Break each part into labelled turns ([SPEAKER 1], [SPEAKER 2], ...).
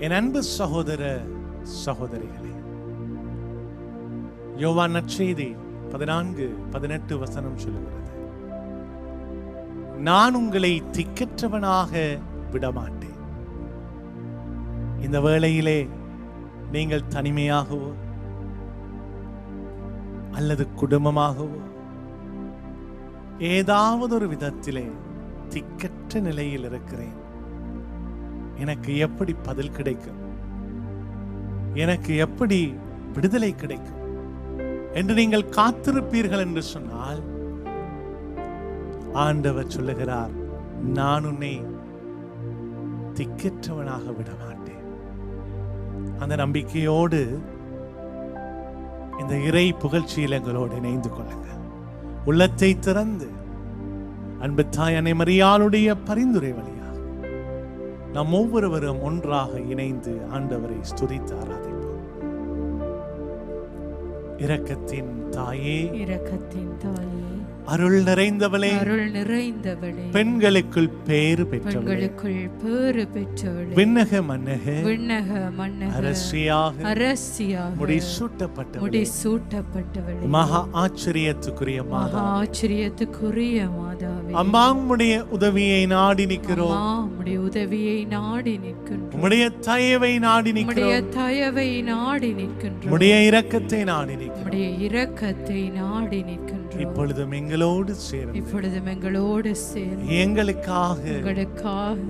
[SPEAKER 1] என் அன்பு சகோதர சகோதரிகளே, யோவான் நற்செய்தி 14-18 வசனம் சொல்லுகிறது, நான் உங்களை திக்கற்றவனாக விடமாட்டேன். இந்த வேளையிலே நீங்கள் தனிமையாகவோ அல்லது குடும்பமாகவோ ஏதாவது ஒரு விதத்திலே திக்கற்ற நிலையில் இருக்கிறேன், எனக்கு எப்படி பதில் கிடைக்கும், எனக்கு எப்படி விடுதலை கிடைக்கும் என்று நீங்கள் காத்திருப்பீர்கள் என்று சொன்னால், ஆண்டவர் சொல்லுகிறார், நான் உன்னை திக்கற்றவனாக விடமாட்டேன். அந்த நம்பிக்கையோடு இந்த இறை புகழ்ச்சியில் எங்களோடு இணைந்து கொள்ளுங்கள். உள்ளத்தை திறந்து அன்பு தாய் அன்னை மரியாளுடைய பரிந்துரை வழியாக நாம் ஒவ்வொருவரும் ஒன்றாக இணைந்து ஆண்டவரை ஸ்துதித்து ஆராதிப்போம். இரக்கத்தின் தாயே,
[SPEAKER 2] இரக்கத்தின் தாயே,
[SPEAKER 1] அருள் நிறைந்தவளே,
[SPEAKER 2] அருள் நிறைந்தவளே,
[SPEAKER 1] பெண்களுக்குள் பேறு பெற்றவளே,
[SPEAKER 2] பெண்களுக்குள் பேறு பெற்றவளே,
[SPEAKER 1] விண்ணக மன்னக
[SPEAKER 2] விண்ணக மன்னக
[SPEAKER 1] அரசியாக
[SPEAKER 2] அரசியாக
[SPEAKER 1] முடிசூட்டப்பட்டவளே,
[SPEAKER 2] முடிசூட்டப்பட்டவளே,
[SPEAKER 1] மகா ஆச்சரியத்துக்குரிய
[SPEAKER 2] மகா ஆச்சரியத்துக்குரிய மாதாவே,
[SPEAKER 1] அம்மா உம்முடைய உதவியை நாடி நிற்கிறோம்.
[SPEAKER 2] அம்மா உம்முடைய உதவியை நாடி நிற்கின்றோம்.
[SPEAKER 1] உம்முடைய தயவை நாடி
[SPEAKER 2] உம்முடைய
[SPEAKER 1] நிற்கிறோம்.
[SPEAKER 2] தயவை நாடி நிற்கின்றோம்.
[SPEAKER 1] உம்முடைய இரக்கத்தை நாடி நிற்கிறோம்.
[SPEAKER 2] உம்முடைய இரக்கத்தை நாடி நிற்கின்றோம்.
[SPEAKER 1] இப்பொழுதும் எங்களோடு சேர்ந்து,
[SPEAKER 2] இப்பொழுதும் எங்களோடு சேர்ந்து
[SPEAKER 1] எங்களுக்காக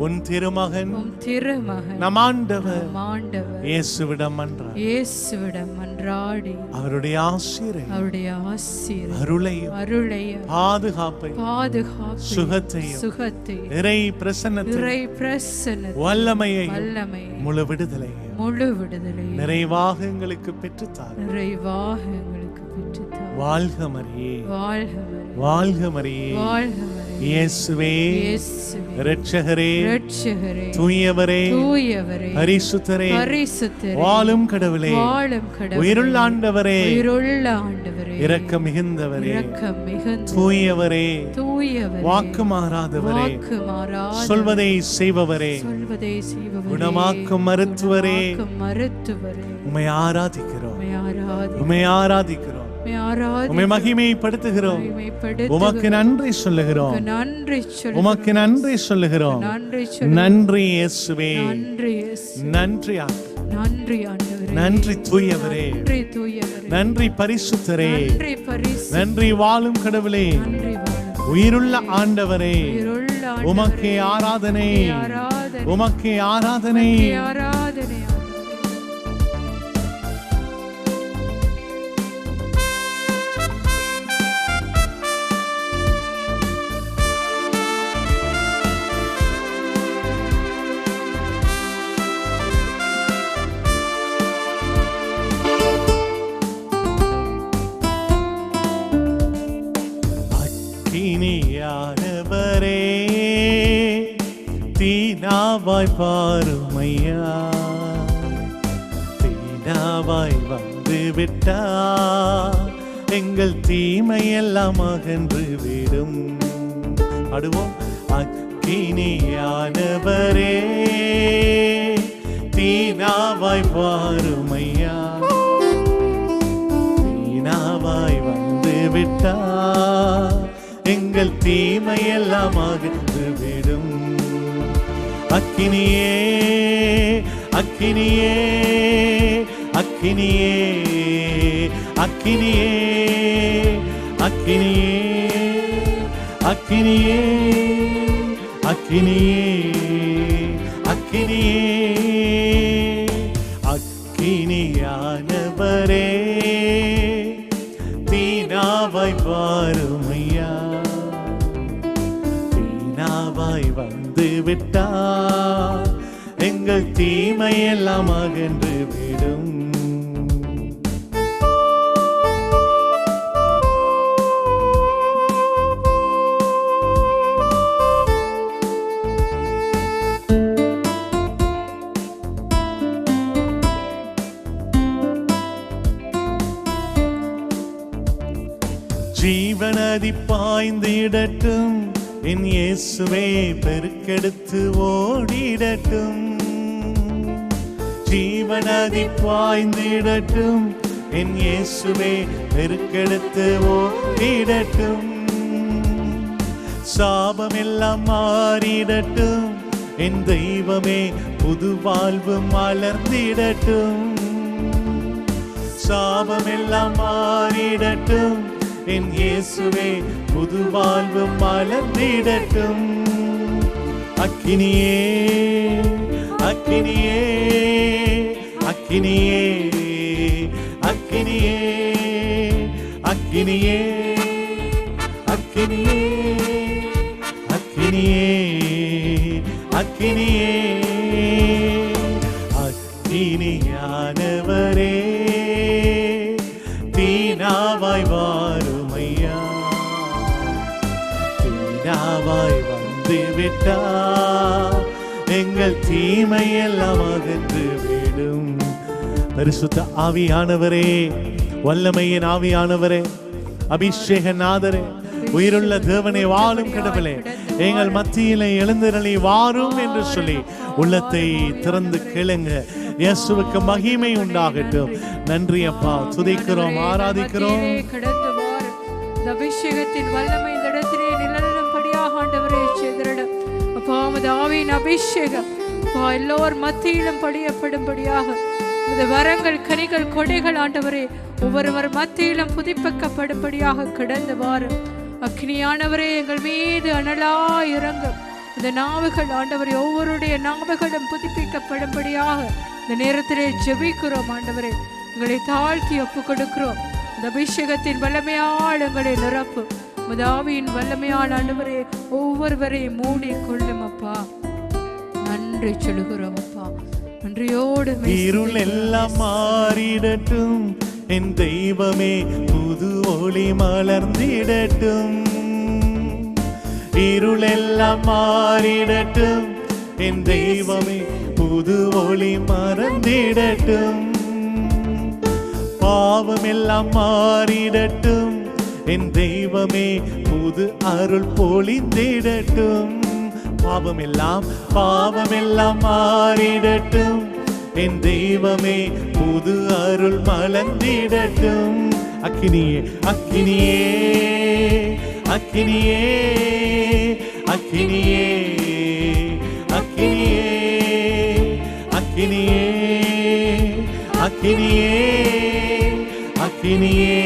[SPEAKER 1] உன் திருமகன்,
[SPEAKER 2] உம் திருமகன்,
[SPEAKER 1] நம் ஆண்டவர்
[SPEAKER 2] நம் ஆண்டவர்
[SPEAKER 1] இயேசுவிடம் மன்றாடி,
[SPEAKER 2] இயேசுவிடம் மன்றாடி,
[SPEAKER 1] அவருடைய ஆசீரை,
[SPEAKER 2] அவருடைய ஆசீரை,
[SPEAKER 1] அருளையும்
[SPEAKER 2] அருளையும்,
[SPEAKER 1] பாதுகாப்பையும்,
[SPEAKER 2] பாதுகாப்பையும்,
[SPEAKER 1] சுகத்தையும்,
[SPEAKER 2] சுகத்தையும்,
[SPEAKER 1] இறை பிரசன்னத்தையும்,
[SPEAKER 2] இறை பிரசன்னத்தையும்,
[SPEAKER 1] வல்லமையையும்,
[SPEAKER 2] வல்லமையையும்,
[SPEAKER 1] முழு விடுதலையும்
[SPEAKER 2] முழு விடுதலையும்
[SPEAKER 1] நிறைவாக எங்களுக்கு பெற்றுத்தார்.
[SPEAKER 2] நிறைவாக எங்களுக்கு பெற்றுத்தார்.
[SPEAKER 1] வாழ்க மரியே,
[SPEAKER 2] வாழ்க மரியே,
[SPEAKER 1] வாழ்க மரியே,
[SPEAKER 2] வாழ்க மரியே,
[SPEAKER 1] இயேசுவே,
[SPEAKER 2] இயேசுவே,
[SPEAKER 1] இரட்சகரே,
[SPEAKER 2] இரட்சகரே,
[SPEAKER 1] தூயவரே,
[SPEAKER 2] தூயவரே,
[SPEAKER 1] பரிசுத்தரே,
[SPEAKER 2] பரிசுத்தரே,
[SPEAKER 1] வாழும் கடவுளே,
[SPEAKER 2] வாழும் கடவுளே,
[SPEAKER 1] உயிருள்ள ஆண்டவரே,
[SPEAKER 2] உயிருள்ள ஆண்டவரே,
[SPEAKER 1] இரக்கம் மிகுந்தவரே,
[SPEAKER 2] இரக்கம் மிகுந்த
[SPEAKER 1] தூயவரே,
[SPEAKER 2] தூயவரே,
[SPEAKER 1] வாக்கு மாறாதவரே,
[SPEAKER 2] வாக்கு மாறாதவரே,
[SPEAKER 1] சொல்வதை செய்பவரே,
[SPEAKER 2] சொல்வதை செய்பவரே,
[SPEAKER 1] குணமாக்கும் மருத்துவரே,
[SPEAKER 2] குணமாக்கும் மருத்துவரே,
[SPEAKER 1] உம்மை ஆராதிக்கிறோம்,
[SPEAKER 2] உம்மை ஆராதிக்கிறோம்,
[SPEAKER 1] உம்மை ஆராதிக்கிறோம்,
[SPEAKER 2] உம்மை ஆராதிக்கிறோம்,
[SPEAKER 1] உம்மை மகிமைப்படுத்துகிறோம்,
[SPEAKER 2] மகிமைப்படுத்துகிறோம்,
[SPEAKER 1] உமக்கு நன்றி சொல்லுகிறோம்,
[SPEAKER 2] உமக்கு நன்றி சொல்லுகிறோம்,
[SPEAKER 1] உமக்கு நன்றி சொல்லுகிறோம்.
[SPEAKER 2] நன்றி சொல்லுகிறோம்,
[SPEAKER 1] நன்றி இயேசுவே,
[SPEAKER 2] நன்றி இயேசு,
[SPEAKER 1] நன்றி ஆண்டவரே,
[SPEAKER 2] நன்றி ஆண்டவரே,
[SPEAKER 1] நன்றி தூயவரே,
[SPEAKER 2] நன்றி தூயவரே,
[SPEAKER 1] நன்றி பரிசுத்தரே,
[SPEAKER 2] நன்றி பரிசுத்தரே,
[SPEAKER 1] நன்றி வாழும் கடவுளே,
[SPEAKER 2] நன்றி வாழும்
[SPEAKER 1] உயிருள்ள ஆண்டவரே,
[SPEAKER 2] உயிருள்ள ஆண்டவரே,
[SPEAKER 1] உமக்கே ஆராதனை,
[SPEAKER 2] ஆராதனை,
[SPEAKER 1] உமக்கே ஆராதனை.
[SPEAKER 2] ஆராதனை.
[SPEAKER 1] அக்கினியானவரே, தீனாவாய் பாருமையா, தீனாவாய் வந்து விட்டா எங்கள் தீமையெல்லாம் அகன்று விடும். அடுவோம். அக்கினியானவரே, தீனாவாய் பாருமையா, தீனாவாய் வந்து விட்டா எங்கள் தீமையெல்லாம் அகன்று விடும். அக்கினியே, அக்கினியே, அக்கினியே, அக்கினியே, அக்கினியே, அக்கினியே, அக்கினியே, அக்கினியே, அக்கினியானவரே, தீனாவாய் பாருமையா, தீனாவாய் வந்து விட்டா எங்கள் தீமையெல்லாம் அகன்று விடும். ஜீவநதி பாய்ந்திடட்டும், என் இயேசுவே பெருக்கெடுத்து ஓடிடட்டும். ஜீவநதி பாய்ந்திடட்டும், என் இயேசுவே பெருக்கெடுத்து ஓடிடட்டும். சாபம் எல்லாம் மாறிடட்டும், என் தெய்வமே புது வாழ்வு மலர்ந்திடட்டும். சாபம் எல்லாம் மாறிடட்டும், என் இயேசுவே புது வாழ்வு மலர்ந்திடட்டும். அக்கினியே அக்கினியே அக்கினியே அக்கினியே அக்கினியே அக்கினியே அக்கினியே அக்கினியே அக்கினியானவரே தீனாவாய் வாருமையா, தீனாவாய் வந்து விட்டா எங்கள் தீமையெல்லாம் அகன்று விடும். பரிசுத்த ஆவியானவரே, வல்லமையின் ஆவியானவரே, அபிஷேக நாதரே, உயிருள்ள தேவனை, வாழும் கடவுளே, எங்கள் மத்தியிலே எழுந்தருளி வாரும் என்று சொல்லி உள்ளத்தை திறந்து கேளுங்க. இயேசுவுக்கு மகிமை உண்டாகட்டும். நன்றி அப்பா, துதிக்கிறோம், ஆராதிக்கிறோம்.
[SPEAKER 2] கடந்து வார் இந்த அபிஷேகத்தின் வல்லமை இந்த இடத்திலே நிலநடும்படியாக ஆண்டவரே செய்திட அப்பா, உமது ஆவியின் அபிஷேகம் அப்பா எல்லோர் மத்தியிலும் படியப்படும்படியாக உமது வரங்கள், கனிகள், கொடைகள் ஆண்டவரே ஒவ்வொருவர் மத்தியிலும் புதுப்பிக்கப்படும்படியாக கடந்து வாரும். அக்னியானவரே எங்கள் மீது அனலாய் இறங்கும். இந்த நாவுகள் ஆண்டவரே ஒவ்வொருடைய நாவுகளும் புதுப்பிக்கப்படும்படியாக இந்த நேரத்திலே ஜெபிக்கிறோம். ஆண்டவரே எங்களை தாழ்த்தி ஒப்பு கொடுக்கிறோம். இந்த அபிஷேகத்தின் வல்லமையால் எங்களை நிரப்பும். ஆவியின் வல்லமையால் ஆண்டவரே ஒவ்வொருவரையும் மூடி கொள்ளும் அப்பா. நன்றி சொல்லுகிறோம் அப்பா. நன்றியோடு
[SPEAKER 1] இருள் எல்லாம் மாறிடட்டும், என் தெய்வமே புது ஒளி மலர்ந்திடட்டும். இருள் எல்லாம் மாறிடட்டும், என் தெய்வமே புது ஒளி மலர்ந்திடட்டும். பாவம் எல்லாம் மாறிடட்டும், என் தெய்வமே புது அருள் பொழிந்திடட்டும். பாவமெல்லாம் மாறிடட்டும், என் தெய்வமே புது அருள் மலர்ந்திடட்டும். அக்கினியே அக்கினியே அக்கினியே அக்கினியே அக்கினியே அக்கினியே அக்கினியே அக்கினியே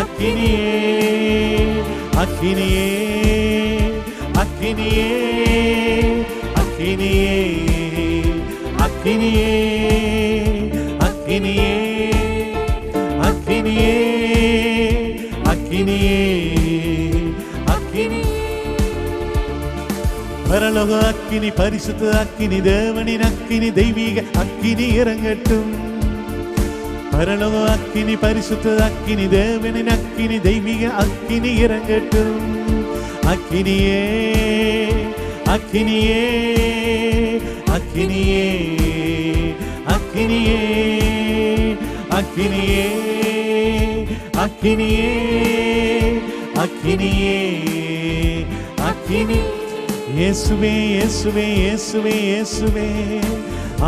[SPEAKER 1] அக்கினியே அக்கினியே அக்கினியே அக்கினியே அக்கினியே அக்கினியே அக்கினியே அக்கினியே அக்கினியே. பரலோக அக்கினி, பரிசுத்த அக்கினி, தேவனின் அக்கினி, தெய்வீக அக்கினி இறங்கட்டும். பரலோக அக்கினி, பரிசுத்த அக்கினி, தேவனின் அக்கினி, தெய்வீக அக்கினி இறங்கட்டும். அக்கினியே அக்கினியே அக்கினியே அக்கினியே அக்கினியே அக்கினியே அக்கினியே அக்கினி. இயேசுவே இயேசுவே இயேசுவே இயேசுவே,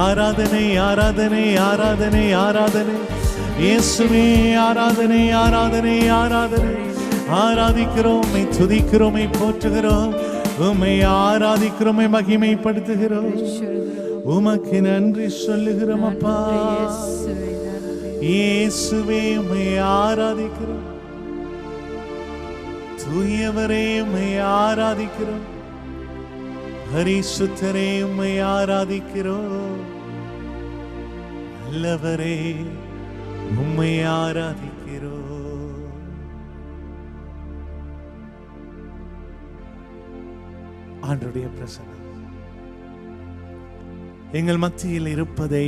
[SPEAKER 1] ஆராதனை ஆராதனை ஆராதனை ஆராதனை. இயேசுவே ஆராதனை ஆராதனை ஆராதனை. ஆராதிக்கிறோம், துதிக்கிறோம், போற்றுகிறோம், உம்மை ஆராதிக்கிறோம், மகிமைப்படுத்துகிறோம், உமக்கு நன்றி சொல்லுகிறோம் அப்பா. இயேசுவே உம்மை ஆராதிக்கிறோம், தூயவரே உம்மை ஆராதிக்கிறோம், பரிசுத்தரே உம்மை ஆராதிக்கிறோம், நல்லவரே உம்மை ஆராதிக்கிறோம். ஆண்டவருடைய பிரசன்னம் எங்கள் மத்தியில் இருப்பதை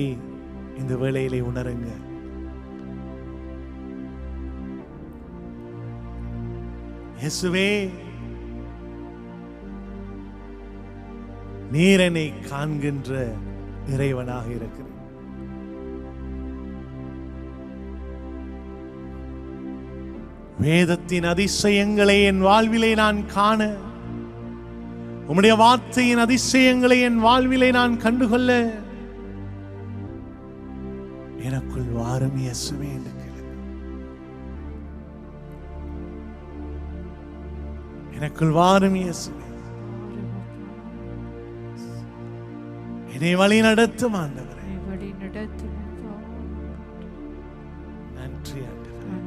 [SPEAKER 1] இந்த வேளையிலே உணருங்க. இயேசுவே, நீர் என்னை காண்கின்ற இறைவனாக இருக்கிறேன். வேதத்தின் அதிசயங்களை என் வாழ்விலே நான் காண, உம்முடைய வார்த்தையின் அதிசயங்களை என் வாழ்விலே நான் கண்டுகொள்ள, உம்முடைய வார்த்தையின் அதிசயங்களை என் வாழ்விலே நான் காண, உம்முடைய வார்த்தையின் அதிசயங்களை என் வாழ்விலே நான் காண, உம்முடைய வார்த்தையின் அதிசயங்களை என் வாழ்விலே நான் கண்டுகொள்ள, எனக்குள் வாரும் இயேசுவே என்று கேளுங்க. எனக்குள் வாரும் இயேசுவே, என்னை வழி நடத்தும் ஆண்டவரே. நன்றி ஆண்டவரே.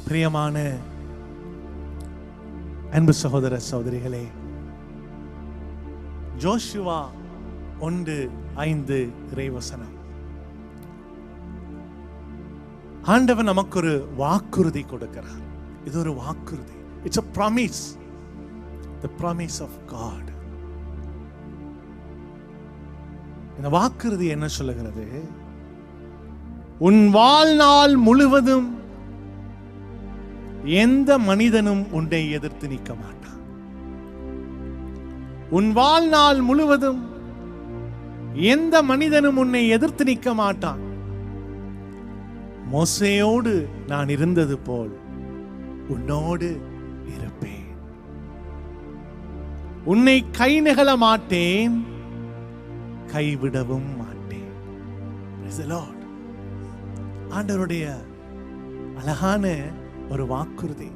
[SPEAKER 1] பிரியமான அன்பு சகோதர சகோதரிகளே, ஜோஷுவா 1:5 இறைவசனம். ஆண்டவர் நமக்கு ஒரு வாக்குறுதி கொடுக்கிறார். இது ஒரு வாக்குறுதி. It's a promise. The promise of God. இந்த வாக்குறுதி என்ன சொல்லுகிறது? உன் வாழ்நாள் முழுவதும் எந்த மனிதனும் உன்னை எதிர்த்து நிற்க மாட்டான். உன் வாழ்நாள் முழுவதும் எந்த மனிதனும் உன்னை எதிர்த்து நிற்க மாட்டான். மோசேயோடு நான் இருந்தது போல் உன்னோடு இருப்பேன். உன்னை கை நெகழ மாட்டேன், கைவிடவும் மாட்டேன். Praise the Lord. ஆண்டவருடைய அழகான ஒரு வாக்குறுதி.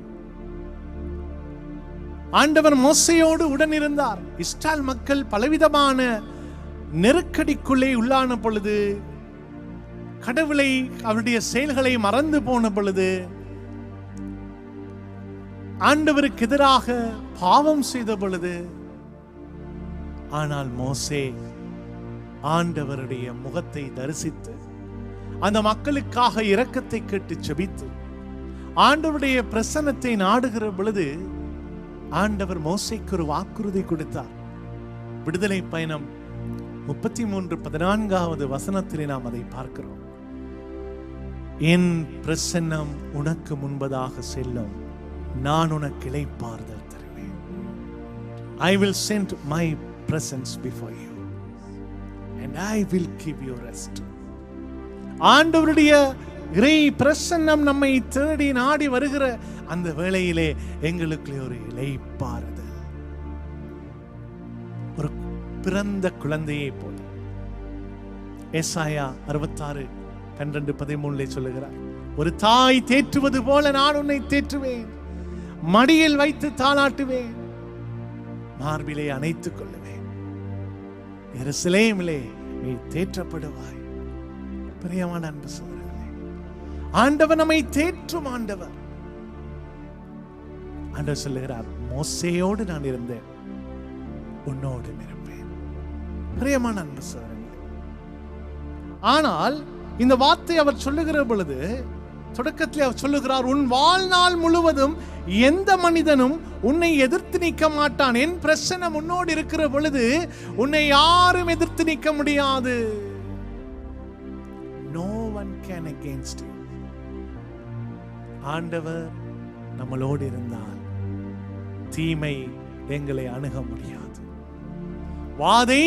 [SPEAKER 1] ஆண்டவர் மோசேயோடு உடன் இருந்தார். இஸ்ரவேல் மக்கள் பலவிதமான நெருக்கடிக்குள்ளே உள்ளான பொழுது, கடவுளை அவருடைய செயல்களை மறந்து போன பொழுது, ஆண்டவருக்கு எதிராக பாவம் செய்த பொழுது, ஆனால் மோசே ஆண்டவருடைய முகத்தை தரிசித்து அந்த மக்களுக்காக இரக்கத்தை கேட்டு ஜெபித்து ஆண்டவருடைய பிரசன்னத்தை நாடுகிற பொழுது ஆண்டவர் மோசேக்கு ஒரு வாக்குறுதி கொடுத்தார். விடுதலை பயணம் 33:14 வசனத்திலே நாம் அதை பார்க்கிறோம். என் பிரசன்னம் உனக்கு முன்பதாக செல்லும், நான் உனக்கு இளைப்பாறுதல் தருவேன். I will send my presence before you and I will give you rest. ஆண்டவருடைய இறை பிரசன்னம் நம்மை தேடி நாடி வருகிற அந்த வேளையிலே எங்களுக்கு ஒரு இளைப்பாறுதல். ஒரு பிறந்த குழந்தையை போல ஏசாயா 66:12-13 சொல்லுகிறார், ஒரு தாய் தேற்றுவது போல நான் உன்னை தேற்றுவேன், மடியில் வைத்து தாளாட்டுவேன், மார்பிலே அணைத்துக் கொள்ளுவேன், எருசலேமிலே நீ தேற்றப்படுவாய். பிரியமான அன்பு சகோதரர்களே, ஆண்டவர் நம்மை தேற்றும் ஆண்டவர். ஆண்டவர் சொல்லுகிறார், மோசேயோடு நான் இருந்தேன், உன்னோடு இருப்பேன். பிரியமான அன்பு சகோதரர்களே, ஆனால் இந்த வார்த்தை அவர் சொல்லுகிற பொழுது தொடக்கத்தில் அவர் சொல்லுகிறார், உன் வாழ்நாள் முழுவதும் எந்த மனிதனும் உன்னை எதிர்த்து நிற்க மாட்டான். என் பிரசன்னம் உன்னோடு இருக்கிற பொழுது உன்னை யாரும் எதிர்த்து நிற்க முடியாது. No one can against you. ஆண்டவர் நம்மளோடு இருந்தால் தீமை எங்களை அணுக முடியாது. வாதை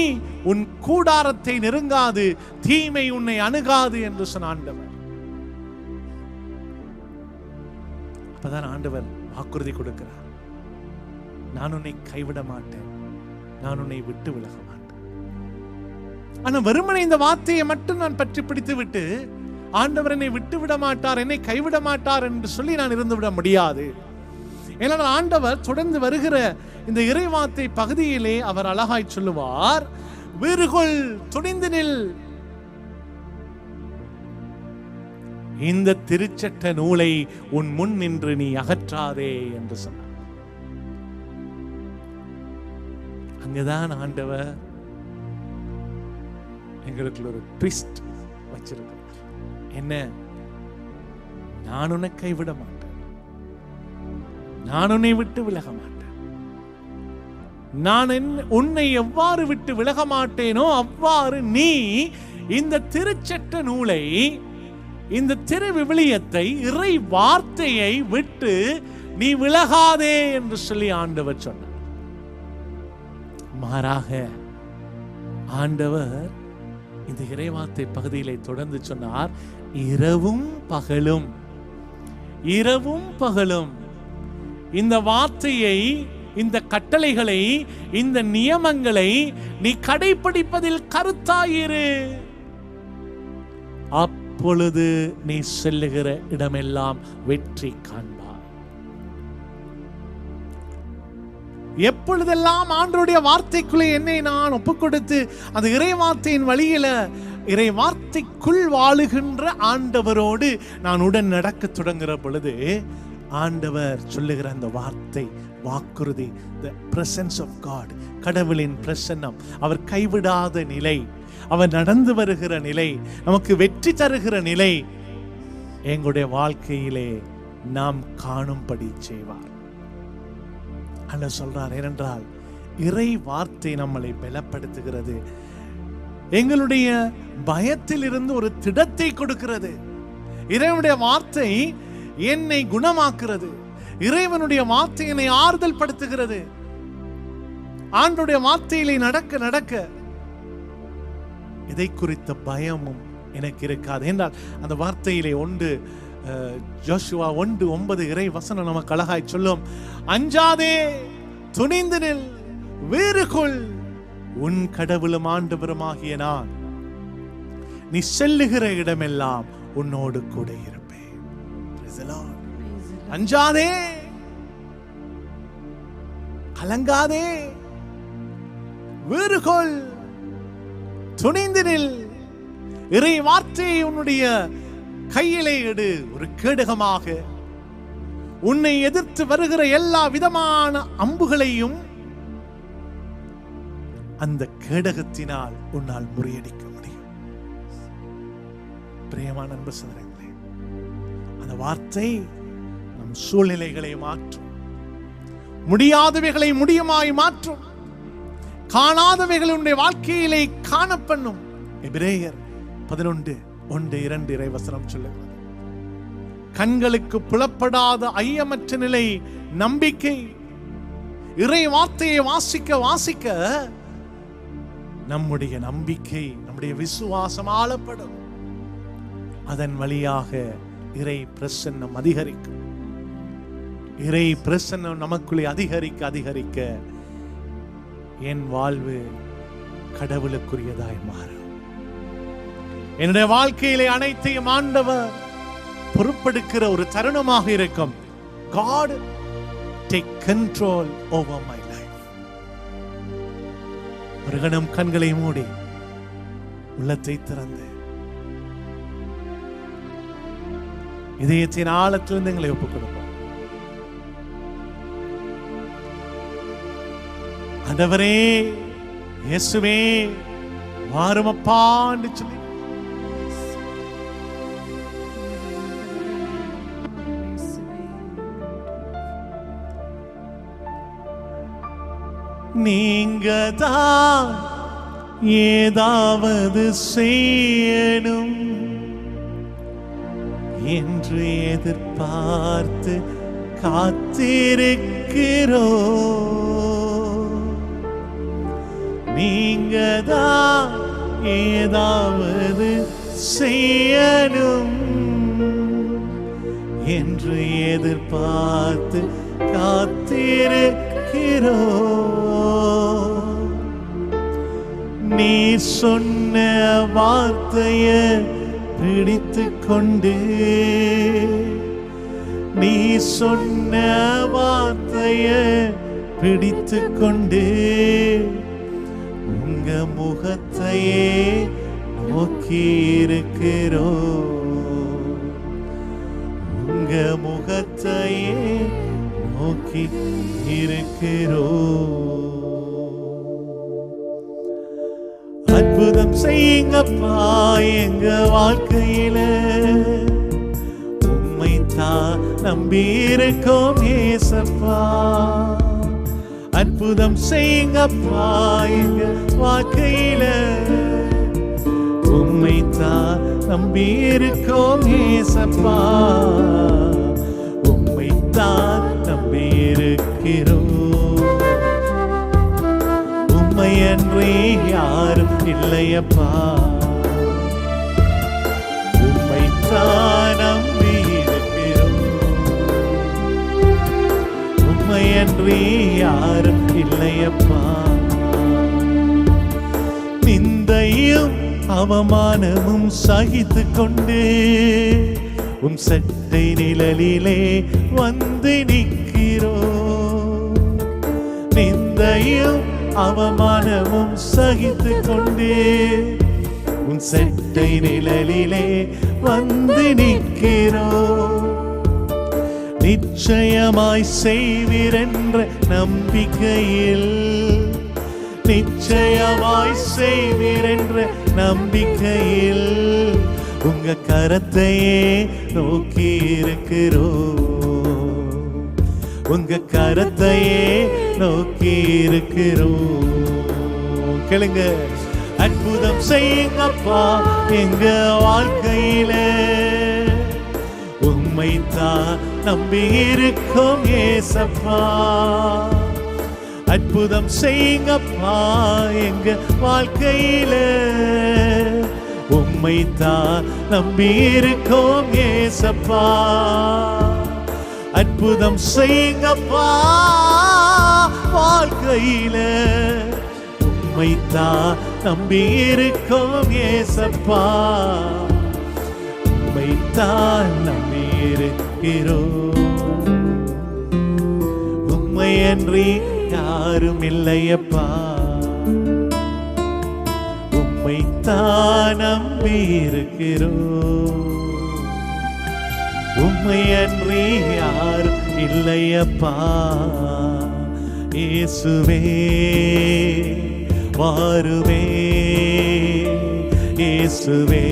[SPEAKER 1] உன் கூடாரத்தை நெருங்காது, தீமை உன்னை அணுகாது என்று சொன்ன ஆண்டவர். அப்பதான் ஆண்டவர் வாக்குறுதி கொடுக்கிறார், நான் உன்னை கைவிட மாட்டேன், நான் உன்னை விட்டு விலக மாட்டேன். ஆனா வெறுமனே இந்த வார்த்தையை மட்டும் நான் பற்றி பிடித்து விட்டு ஆண்டவர் என்னை விட்டு விட மாட்டார், என்னை கைவிட மாட்டார் என்று சொல்லி நான் இருந்து விட முடியாது. ஏனால் ஆண்டவர் தொடர்ந்து வருகிற இந்த இறைவார்த்தை பகுதியிலே அவர் அழகாய் சொல்லுவார், வீறுகொள், துணிந்து நில், இந்த திருச்சட்ட நூலை உன் முன் நின்று நீ அகற்றாதே என்று சொன்னார். அங்கதான் ஆண்டவர் எங்களுக்கு ஒரு ட்விஸ்ட் வச்சிருக்கிறார். என்ன? நான் உன்னை கைவிட மாட்டேன், நான் உன்னை விட்டு விலக மாட்டேன். நான் உன்னை எவ்வாறு விட்டு விலக மாட்டேனோ அவ்வாறு நீ இந்த திருச்சட்ட நூலை, இந்த திரு விவிலியத்தை, இறை வார்த்தையை விட்டு நீ விலகாதே என்று சொல்லி ஆண்டவர் சொன்னார். மாறாக ஆண்டவர் இந்த இறைவார்த்தை பகுதியிலே தொடர்ந்து சொன்னார், இரவும் பகலும், இரவும் பகலும் இந்த வார்த்தையை இந்த கட்டளைகளை, இந்த நியமங்களை நீ கடைபிடிப்பதில் கருத்தாயிரு. அப்பொழுது நீ செல்லுகிற இடமெல்லாம் வெற்றி காண்பாய். எப்பொழுதெல்லாம் ஆண்டவருடைய வார்த்தைக்குள்ளே என்னை நான் ஒப்புக் கொடுத்து அந்த இறை வார்த்தையின் வழியில இறை வார்த்தைக்குள் வாழுகின்ற ஆண்டவரோடு நான் உடன் நடக்க தொடங்குற பொழுது ஆண்டவர் சொல்லுகிற அந்த வார்த்தை, வாக்குறுதி, the presence of God, கடவுளின் பிரசன்னம், அவர் கைவிடாத நிலை, அவர் நடந்து வருகிற நிலை, நமக்கு வெற்றி தருகிற நிலை எங்களுடைய வாழ்க்கையிலே நாம் காணும்படி செய்வார். ஆண்டவர் சொல்றார், ஏனென்றால் இறை வார்த்தை நம்மளை பலப்படுத்துகிறது, எங்களுடைய பயத்தில் இருந்து ஒரு திடத்தை கொடுக்கிறது. இறைவனுடைய வார்த்தை என்னை குணமாக்குறது, இறைவனுடைய வார்த்தை என்னை ஆறுதல் படுத்துகிறது. ஆண்டவருடைய வார்த்தையிலே நடக்க நடக்க இதை குறித்த பயமும் எனக்கு இருக்காது. என்றால் அந்த வார்த்தையிலே யோசுவா 1:9 இறை வசனம் நமக்கு அழகாய் சொல்லும், அஞ்சாதே, துணிந்து நில், வேறு கொள், உன் கடவுளும் ஆண்டவருமாகிய நான் நீ செல்லுகிற இடமெல்லாம் உன்னோடு கூட இருப்பேன். அஞ்சாதே, கலங்காதே, வேறு கொள், துணிந்து நில். இறை வார்த்தையை உன்னுடைய கையிலே எடு. ஒரு கேடகமாக உன்னை எதிர்த்து வருகிற எல்லா விதமான அம்புகளையும் அந்த கேடகத்தினால் உன்னால் முறியடிக்க முடியும். பிரியமான அன்பு சகோதரர்களே, அந்த வார்த்தை நம் சூழ்நிலைகளை மாற்றும், முடியாதவைகளை முடியுமாய் மாற்றும், காணாதவைகள் உன்னுடைய வாழ்க்கையிலே காணப்பண்ணும். எபிரேயர் 11:1-2 இறை வசனம் சொல்லுகிறது, கண்களுக்கு புலப்படாத ஐயமற்ற நிலை நம்பிக்கை. இறை வார்த்தையை வாசிக்க வாசிக்க நம்முடைய நம்பிக்கை, நம்முடைய விசுவாசம் ஆளப்படும். அதன் வழியாக இறை பிரசன்னம் அதிகரிக்கும். இறை பிரசன்னம் நமக்குள்ளே அதிகரிக்க அதிகரிக்க என் வாழ்வு கடவுளுக்குரியதாய் மாறும். என்னுடைய வாழ்க்கையிலே அனைத்தையும் ஆண்டவர் பொறுப்பெடுக்கிற ஒரு தருணமாக இருக்கும். God take control over my life. ஒரு கணம் கண்களை மூடி உள்ளத்தை திறந்து இதயத்தின் ஆழத்திலிருந்து எங்களை ஒப்புக் கொடுப்போம். ஆண்டவரே, இயேசுவே, வாருமப்பா என்று சொல்லி நீங்க தான் ஏதாவது செய்யணும் என்று எதிர்பார்த்து காத்திருக்கிறோ. நீங்க தான் ஏதாவது செய்யணும் என்று எதிர்பார்த்து காத்திருக்கிறோ. நீ சொன்ன வார்த்தைய பிடித்து கொண்டு, நீ சொன்ன வார்த்தைய பிடித்து கொண்டு உங்க முகத்தையே நோக்கி இருக்கிறோ. உங்க முகத்தையே நோக்கி இருக்கிறோ. அற்புதம் செய்யுங்கப்பா எங்க வாழ்க்கையில, உம்மைத்தான் நம்பி இருக்கோம் ஏசப்பா. அற்புதம் செய்யுங்கப்பா எங்க வாழ்க்கையில, உம்மைத்தான் நம்பி இருக்கோம் ஏசப்பா. உம்மைத்தான் நம்பி இருக்கிறோம். உம்மையன்றி யாரும் இல்லையப்பா. உம்மைத்தான் நம்பி இருக்கிறோம். உம்மையன்றி யாரும் இல்லையப்பா. நிந்தையும் அவமானமும் சகித்து கொண்டு உம் சட்டை நிழலிலே வந்து நிற்கிறோம். நிந்தையும் அவமானமும் சகித்து கொண்டு உன் சட்டை நிழலிலே வந்து நிற்கிறோம். நிச்சயமாய் செய்வீரென்ற நம்பிக்கையில், நிச்சயமாய் செய்வீரென்ற நம்பிக்கையில் உங்க கரத்தையே நோக்கி இருக்கிறோம். உங்க கரத்தையே நோக்கி இருக்கிறோம். கேளுங்க. அற்புதம் செய்யுங்கப்பா எங்க வாழ்க்கையில, உம்மைத்தான் நம்பி இருக்கோம் ஏசப்பா. அற்புதம் செய்யுங்கப்பா எங்க வாழ்க்கையில, உம்மைத்தான் நம்பி இருக்கோம் ஏசப்பா. அற்புதம் செய்யுங்கப்பா வாழ்க்கையில, உம்மைத்தான் நம்பி இருக்கோம் ஏசப்பா. உம்மைத்தான் நம்பி இருக்கிறோம். உம்மையன்றி யாரும் இல்லையப்பா. உம்மைத்தான் நம்பி இருக்கிறோம். உம்மையன்றி யாரும் இல்லையப்பா. இயேசுவே வாருமே, இயேசுவே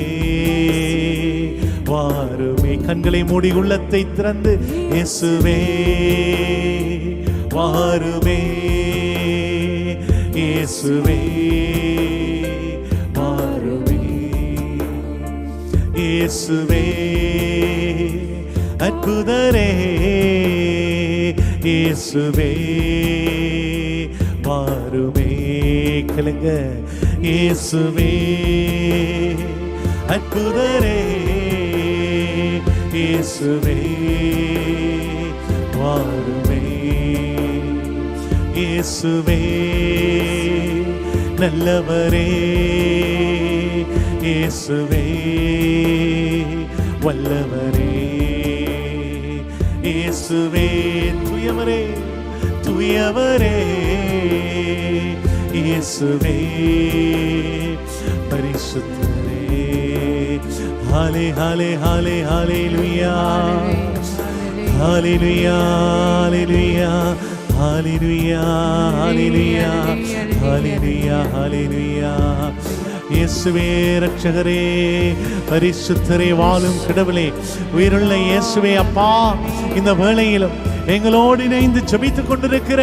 [SPEAKER 1] வாருமே. கண்களை மூடி உள்ளத்தை திறந்து இயேசுவே வாருமே, இயேசுவே வாருமே. இயேசுவே அற்புதரே, இயேசுவே வாருமே. கேளுங்க. இயேசுவே அற்புதரே, இயேசுவே வாருமே. இயேசுவே நல்லவரே, இயேசுவே வல்லவரே. இயேசுவே தூயவரே, தூயவரே. இயேசுவே பரிசுத்தரே. ஹாலே ஹாலே ஹாலே ஹalleluya, ஹalleluya, ஹalleluya, ஹalleluya, ஹalleluya, ஹalleluya, ஹalleluya. இயேசுவே ரட்சகரே, பரிசுத்தரே, வாழும் கடவுளே, உயிருள்ள இயேசுவே அப்பா, இந்த வேளையிலும் எங்களோடு இணைந்து ஜெபித்துக் கொண்டிருக்கிற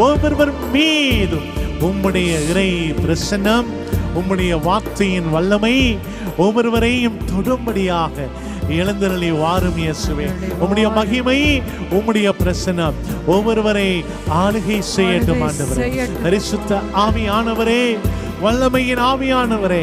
[SPEAKER 1] ஒவ்வொருவர் மீதும் உம்முடைய இறை பிரசன்னம், உம்முடைய வார்த்தையின் வல்லமை ஒவ்வொருவரையும் தொடும்படியாக எழுந்தருளி வாரும் இயேசுவே. உம்முடைய மகிமை, உம்முடைய பிரசன்னம் ஒவ்வொருவரை ஆளுகை செய்யட்டும் ஆண்டவரே. பரிசுத்த ஆவியானவரே, வல்லமையின் ஆவியானவரே,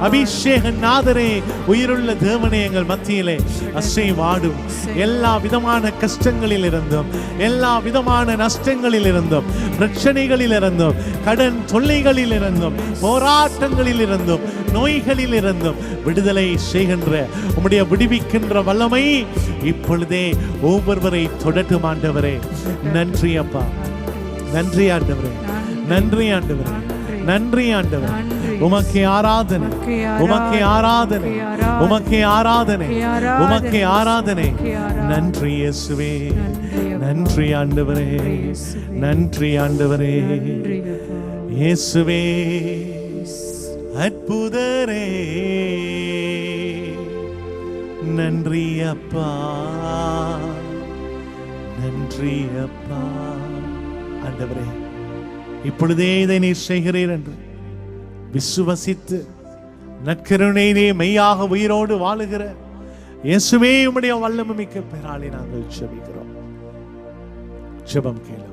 [SPEAKER 1] அபிஷேக நாதரே, உயிருள்ள தேவனே, எங்கள் மத்தியிலே அசைவாடும். எல்லா விதமான கஷ்டங்களில் இருந்தும், எல்லா விதமான நஷ்டங்களில் இருந்தும், பிரச்சனைகளில் இருந்தும், கடன் தொல்லைகளில் இருந்தும், போராட்டங்களில் இருந்தும், நோய்களில் இருந்தும் விடுதலை செய்கின்ற உம்முடைய விடுவிக்கின்ற வல்லமை இப்பொழுதே ஒவ்வொருவரை தொடட்டும் ஆண்டவரே. நன்றி அப்பா, நன்றி ஆண்டவரே, நன்றி ஆண்டவரே, நன்றி ஆண்டவரே. உமக்கு ஆராதனை, உமக்கு ஆராதனை, உமக்கு ஆராதனை, உமக்கு ஆராதனை. நன்றி இயேசுவே, நன்றி ஆண்டவரே, நன்றி ஆண்டவரே. இயேசுவே அற்புதரே, நன்றி அப்பா, நன்றி அப்பா. ஆண்டவரே, இப்பொழுதே இதை நீர் செய்கிறீர் என்று விசுவசித்து நற்கருணையிலே மெய்யாக உயிரோடு வாழுகிற இயேசுவே உம்முடைய வல்லமை மிக்க பெயராலே நாங்கள் ஜெபிக்கிறோம். ஜெபம் கேளு.